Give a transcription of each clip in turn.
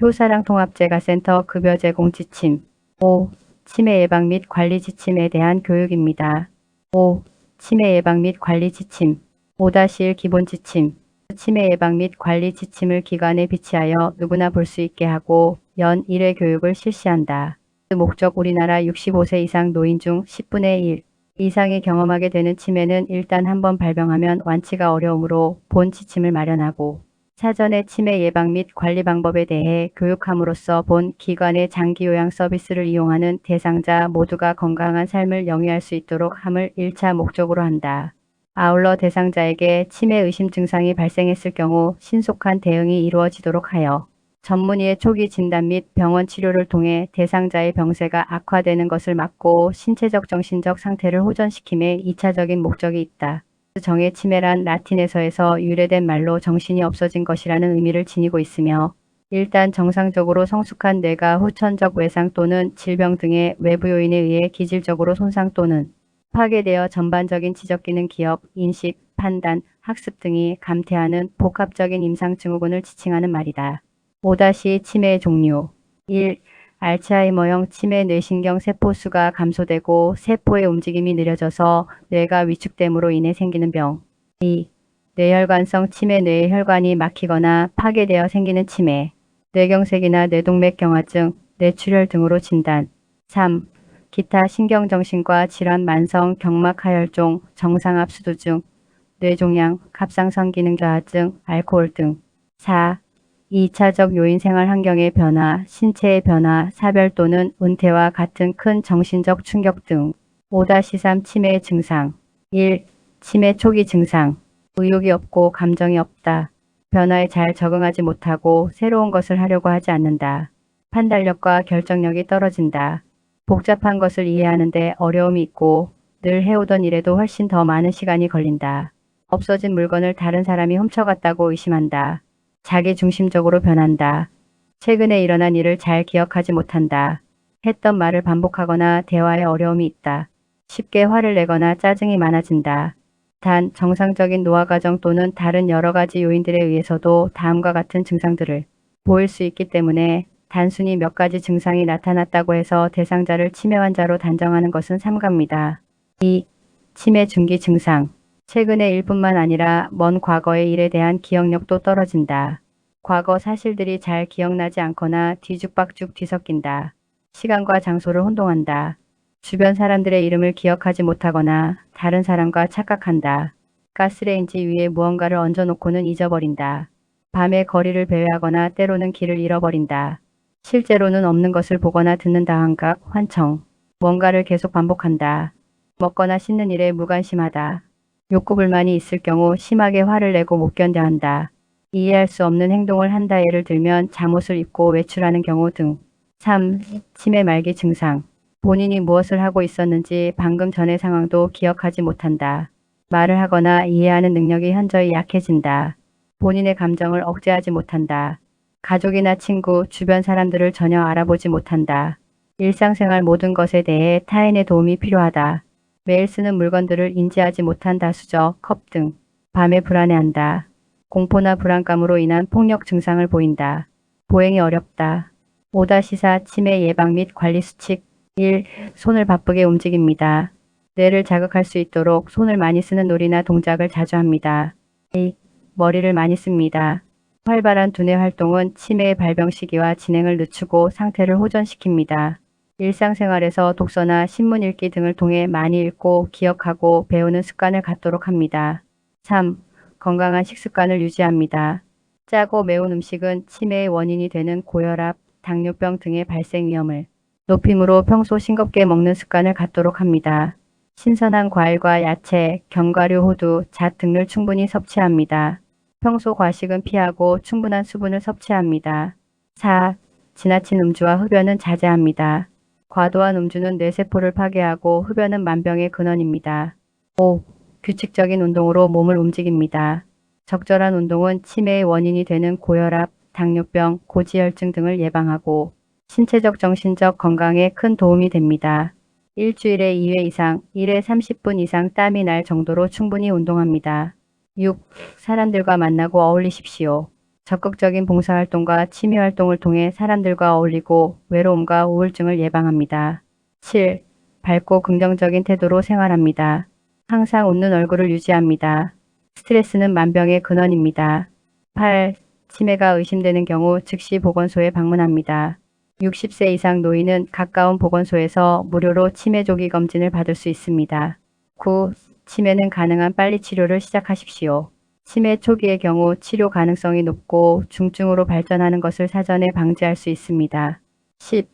효사랑통합재가센터 급여 제공 지침. 5. 치매 예방 및 관리 지침에 대한 교육입니다. 5. 치매 예방 및 관리 지침. 5-1 기본 지침. 치매 예방 및 관리 지침을 기관에 비치하여 누구나 볼 수 있게 하고 연 1회 교육을 실시한다. 목적 우리나라 65세 이상 노인 중 10분의 1 이상이 경험하게 되는 치매는 일단 한번 발병하면 완치가 어려우므로 본 지침을 마련하고 사전에 치매 예방 및 관리 방법에 대해 교육함으로써 본 기관의 장기요양 서비스를 이용하는 대상자 모두가 건강한 삶을 영위할 수 있도록 함을 1차 목적으로 한다. 아울러 대상자에게 치매 의심 증상이 발생했을 경우 신속한 대응이 이루어지도록 하여 전문의의 초기 진단 및 병원 치료를 통해 대상자의 병세가 악화되는 것을 막고 신체적 정신적 상태를 호전시킴에 2차적인 목적이 있다. 정의 치매란 라틴에서에서 유래된 말로 정신이 없어진 것이라는 의미를 지니고 있으며 일단 정상적으로 성숙한 뇌가 후천적 외상 또는 질병 등의 외부 요인에 의해 기질적으로 손상 또는 파괴되어 전반적인 지적기능 기억, 인식, 판단, 학습 등이 감퇴하는 복합적인 임상증후군을 지칭하는 말이다. 5- 치매의 종류. 1. 알츠하이머형 치매 뇌신경 세포 수가 감소되고 세포의 움직임이 느려져서 뇌가 위축됨으로 인해 생기는 병. 2. 뇌혈관성 치매 뇌의 혈관이 막히거나 파괴되어 생기는 치매. 뇌경색이나 뇌동맥경화증, 뇌출혈 등으로 진단. 3. 기타 신경정신과 질환 만성 경막하혈종, 정상압수두증, 뇌종양, 갑상선 기능 저하증, 알코올 등. 4. 2차적 요인 생활 환경의 변화, 신체의 변화, 사별 또는 은퇴와 같은 큰 정신적 충격 등. 5-3 치매의 증상. 1. 치매 초기 증상. 의욕이 없고 감정이 없다. 변화에 잘 적응하지 못하고 새로운 것을 하려고 하지 않는다. 판단력과 결정력이 떨어진다. 복잡한 것을 이해하는데 어려움이 있고 늘 해오던 일에도 훨씬 더 많은 시간이 걸린다. 없어진 물건을 다른 사람이 훔쳐갔다고 의심한다. 자기 중심적으로 변한다. 최근에 일어난 일을 잘 기억하지 못한다. 했던 말을 반복하거나 대화에 어려움이 있다. 쉽게 화를 내거나 짜증이 많아진다. 단, 정상적인 노화 과정 또는 다른 여러 가지 요인들에 의해서도 다음과 같은 증상들을 보일 수 있기 때문에 단순히 몇 가지 증상이 나타났다고 해서 대상자를 치매 환자로 단정하는 것은 삼가입니다. 2. 치매 중기 증상. 최근의 일뿐만 아니라 먼 과거의 일에 대한 기억력도 떨어진다. 과거 사실들이 잘 기억나지 않거나 뒤죽박죽 뒤섞인다. 시간과 장소를 혼동한다. 주변 사람들의 이름을 기억하지 못하거나 다른 사람과 착각한다. 가스레인지 위에 무언가를 얹어놓고는 잊어버린다. 밤에 거리를 배회하거나 때로는 길을 잃어버린다. 실제로는 없는 것을 보거나 듣는다. 환각, 환청. 뭔가를 계속 반복한다. 먹거나 씻는 일에 무관심하다. 욕구불만이 있을 경우 심하게 화를 내고 못 견뎌한다. 이해할 수 없는 행동을 한다. 예를 들면 잠옷을 입고 외출하는 경우 등. 3. 치매 말기 증상. 본인이 무엇을 하고 있었는지 방금 전의 상황도 기억하지 못한다. 말을 하거나 이해하는 능력이 현저히 약해진다. 본인의 감정을 억제하지 못한다. 가족이나 친구, 주변 사람들을 전혀 알아보지 못한다. 일상생활 모든 것에 대해 타인의 도움이 필요하다. 매일 쓰는 물건들을 인지하지 못한다. 수저, 컵 등. 밤에 불안해한다. 공포나 불안감으로 인한 폭력 증상을 보인다. 보행이 어렵다. 5-4 치매 예방 및 관리 수칙. 1. 손을 바쁘게 움직입니다. 뇌를 자극할 수 있도록 손을 많이 쓰는 놀이나 동작을 자주 합니다. 2. 머리를 많이 씁니다. 활발한 두뇌 활동은 치매의 발병 시기와 진행을 늦추고 상태를 호전시킵니다. 일상생활에서 독서나 신문 읽기 등을 통해 많이 읽고 기억하고 배우는 습관을 갖도록 합니다. 3. 건강한 식습관을 유지합니다. 짜고 매운 음식은 치매의 원인이 되는 고혈압, 당뇨병 등의 발생 위험을 높이므로 평소 싱겁게 먹는 습관을 갖도록 합니다. 신선한 과일과 야채, 견과류, 호두, 잣 등을 충분히 섭취합니다. 평소 과식은 피하고 충분한 수분을 섭취합니다. 4. 지나친 음주와 흡연은 자제합니다. 과도한 음주는 뇌세포를 파괴하고 흡연은 만병의 근원입니다. 5. 규칙적인 운동으로 몸을 움직입니다. 적절한 운동은 치매의 원인이 되는 고혈압, 당뇨병, 고지혈증 등을 예방하고 신체적 정신적 건강에 큰 도움이 됩니다. 일주일에 2회 이상, 1회 30분 이상 땀이 날 정도로 충분히 운동합니다. 6. 사람들과 만나고 어울리십시오. 적극적인 봉사활동과 취미활동을 통해 사람들과 어울리고 외로움과 우울증을 예방합니다. 7. 밝고 긍정적인 태도로 생활합니다. 항상 웃는 얼굴을 유지합니다. 스트레스는 만병의 근원입니다. 8. 치매가 의심되는 경우 즉시 보건소에 방문합니다. 60세 이상 노인은 가까운 보건소에서 무료로 치매 조기 검진을 받을 수 있습니다. 9. 치매는 가능한 빨리 치료를 시작하십시오. 치매 초기의 경우 치료 가능성이 높고 중증으로 발전하는 것을 사전에 방지할 수 있습니다. 10.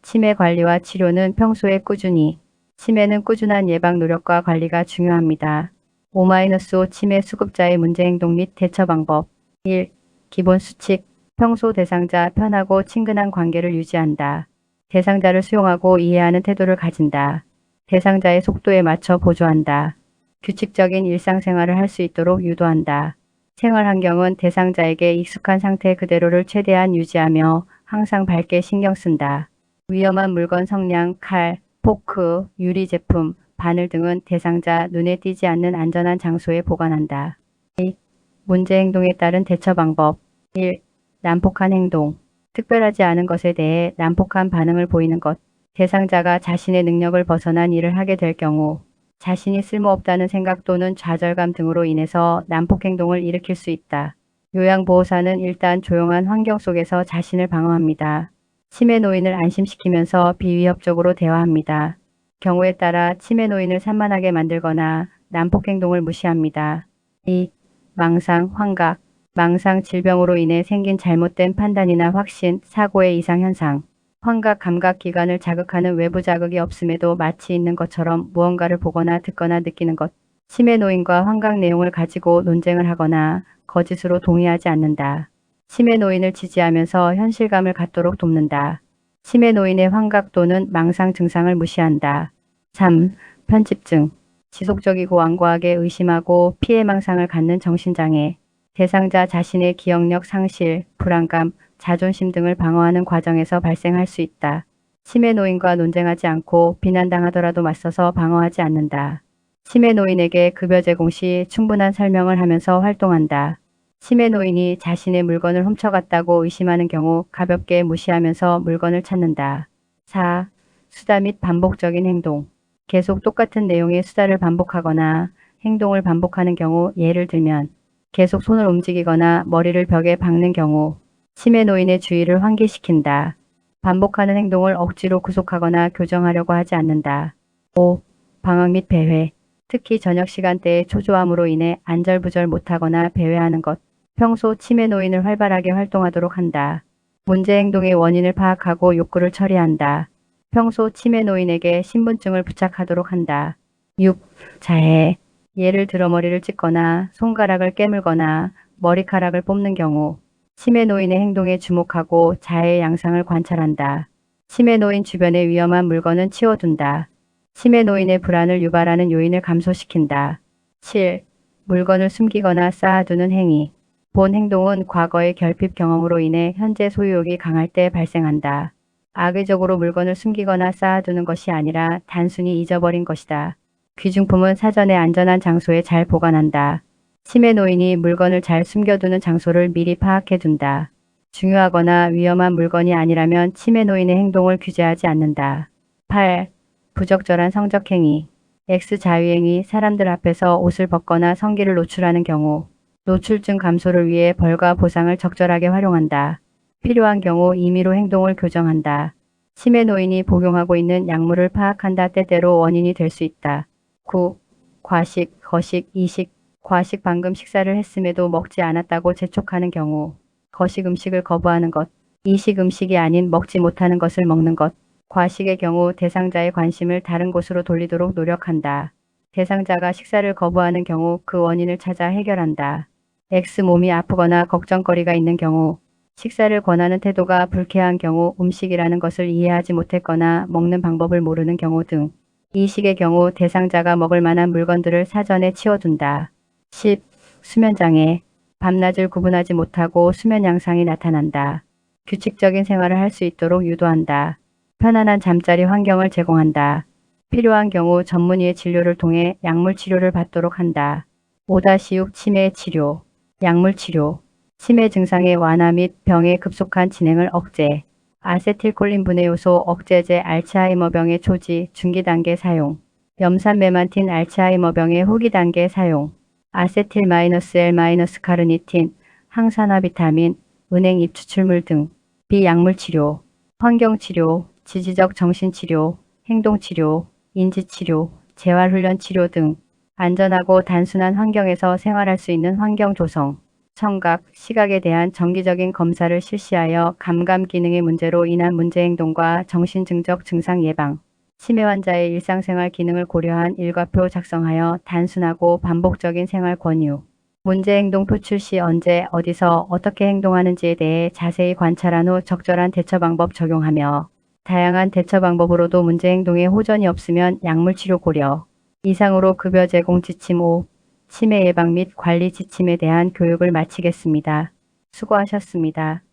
치매 관리와 치료는 평소에 꾸준히. 치매는 꾸준한 예방 노력과 관리가 중요합니다. 5-5 치매 수급자의 문제 행동 및 대처 방법. 1. 기본 수칙. 평소 대상자 편하고 친근한 관계를 유지한다. 대상자를 수용하고 이해하는 태도를 가진다. 대상자의 속도에 맞춰 보조한다. 규칙적인 일상생활을 할 수 있도록 유도한다. 생활 환경은 대상자에게 익숙한 상태 그대로를 최대한 유지하며 항상 밝게 신경 쓴다. 위험한 물건 성냥, 칼, 포크, 유리 제품, 바늘 등은 대상자 눈에 띄지 않는 안전한 장소에 보관한다. 2. 문제 행동에 따른 대처 방법. 1. 난폭한 행동. 특별하지 않은 것에 대해 난폭한 반응을 보이는 것. 대상자가 자신의 능력을 벗어난 일을 하게 될 경우 자신이 쓸모없다는 생각 또는 좌절감 등으로 인해서 난폭 행동을 일으킬 수 있다. 요양보호사는 일단 조용한 환경 속에서 자신을 방어합니다. 치매 노인을 안심시키면서 비위협적으로 대화합니다. 경우에 따라 치매 노인을 산만하게 만들거나 난폭 행동을 무시합니다. 2. 망상, 환각. 망상 질병으로 인해 생긴 잘못된 판단이나 확신, 사고의 이상 현상. 환각 감각 기관을 자극하는 외부 자극이 없음에도 마치 있는 것처럼 무언가를 보거나 듣거나 느끼는 것. 치매 노인과 환각 내용을 가지고 논쟁을 하거나 거짓으로 동의하지 않는다. 치매 노인을 지지하면서 현실감을 갖도록 돕는다. 치매 노인의 환각 또는 망상 증상을 무시한다. 3. 편집증. 지속적이고 완고하게 의심하고 피해망상을 갖는 정신장애. 대상자 자신의 기억력 상실, 불안감, 자존심 등을 방어하는 과정에서 발생할 수 있다. 치매 노인과 논쟁하지 않고 비난당하더라도 맞서서 방어하지 않는다. 치매 노인에게 급여 제공 시 충분한 설명을 하면서 활동한다. 치매 노인이 자신의 물건을 훔쳐갔다고 의심하는 경우 가볍게 무시하면서 물건을 찾는다. 4. 수다 및 반복적인 행동. 계속 똑같은 내용의 수다를 반복하거나 행동을 반복하는 경우 예를 들면 계속 손을 움직이거나 머리를 벽에 박는 경우 치매 노인의 주의를 환기시킨다. 반복하는 행동을 억지로 구속하거나 교정하려고 하지 않는다. 5. 방황 및 배회. 특히 저녁 시간대에 초조함으로 인해 안절부절 못하거나 배회하는 것. 평소 치매 노인을 활발하게 활동하도록 한다. 문제 행동의 원인을 파악하고 욕구를 처리한다. 평소 치매 노인에게 신분증을 부착하도록 한다. 6. 자해. 예를 들어 머리를 찢거나 손가락을 깨물거나 머리카락을 뽑는 경우 치매 노인의 행동에 주목하고 자해의 양상을 관찰한다. 치매 노인 주변의 위험한 물건은 치워둔다. 치매 노인의 불안을 유발하는 요인을 감소시킨다. 7. 물건을 숨기거나 쌓아두는 행위. 본 행동은 과거의 결핍 경험으로 인해 현재 소유욕이 강할 때 발생한다. 악의적으로 물건을 숨기거나 쌓아두는 것이 아니라 단순히 잊어버린 것이다. 귀중품은 사전에 안전한 장소에 잘 보관한다. 치매 노인이 물건을 잘 숨겨두는 장소를 미리 파악해둔다. 중요하거나 위험한 물건이 아니라면 치매 노인의 행동을 규제하지 않는다. 8. 부적절한 성적행위. X자유행위. 사람들 앞에서 옷을 벗거나 성기를 노출하는 경우 노출증 감소를 위해 벌과 보상을 적절하게 활용한다. 필요한 경우 임의로 행동을 교정한다. 치매 노인이 복용하고 있는 약물을 파악한다. 때때로 원인이 될 수 있다. 9. 과식, 거식, 이식. 과식 방금 식사를 했음에도 먹지 않았다고 재촉하는 경우 거식 음식을 거부하는 것. 이식 음식이 아닌 먹지 못하는 것을 먹는 것. 과식의 경우 대상자의 관심을 다른 곳으로 돌리도록 노력한다. 대상자가 식사를 거부하는 경우 그 원인을 찾아 해결한다. X 몸이 아프거나 걱정거리가 있는 경우 식사를 권하는 태도가 불쾌한 경우 음식이라는 것을 이해하지 못했거나 먹는 방법을 모르는 경우 등. 이식의 경우 대상자가 먹을 만한 물건들을 사전에 치워둔다. 10. 수면장애. 밤낮을 구분하지 못하고 수면 양상이 나타난다. 규칙적인 생활을 할 수 있도록 유도한다. 편안한 잠자리 환경을 제공한다. 필요한 경우 전문의의 진료를 통해 약물 치료를 받도록 한다. 5-6 치매 치료. 약물 치료. 치매 증상의 완화 및 병의 급속한 진행을 억제. 아세틸콜린 분해 요소 억제제 알츠하이머병의 초기, 중기 단계 사용. 염산메만틴 알츠하이머병의 후기 단계 사용. 아세틸-L-카르니틴, 항산화 비타민, 은행 잎 추출물 등. 비약물 치료, 환경치료, 지지적 정신치료, 행동치료, 인지치료, 재활훈련 치료 등 안전하고 단순한 환경에서 생활할 수 있는 환경 조성. 청각, 시각에 대한 정기적인 검사를 실시하여 감감 기능의 문제로 인한 문제행동과 정신증적 증상 예방. 치매 환자의 일상생활 기능을 고려한 일과표 작성하여 단순하고 반복적인 생활 권유. 문제행동표 출시 언제, 어디서, 어떻게 행동하는지에 대해 자세히 관찰한 후 적절한 대처 방법 적용하며 다양한 대처 방법으로도 문제행동에 호전이 없으면 약물치료 고려. 이상으로 급여 제공 지침 5. 치매 예방 및 관리 지침에 대한 교육을 마치겠습니다. 수고하셨습니다.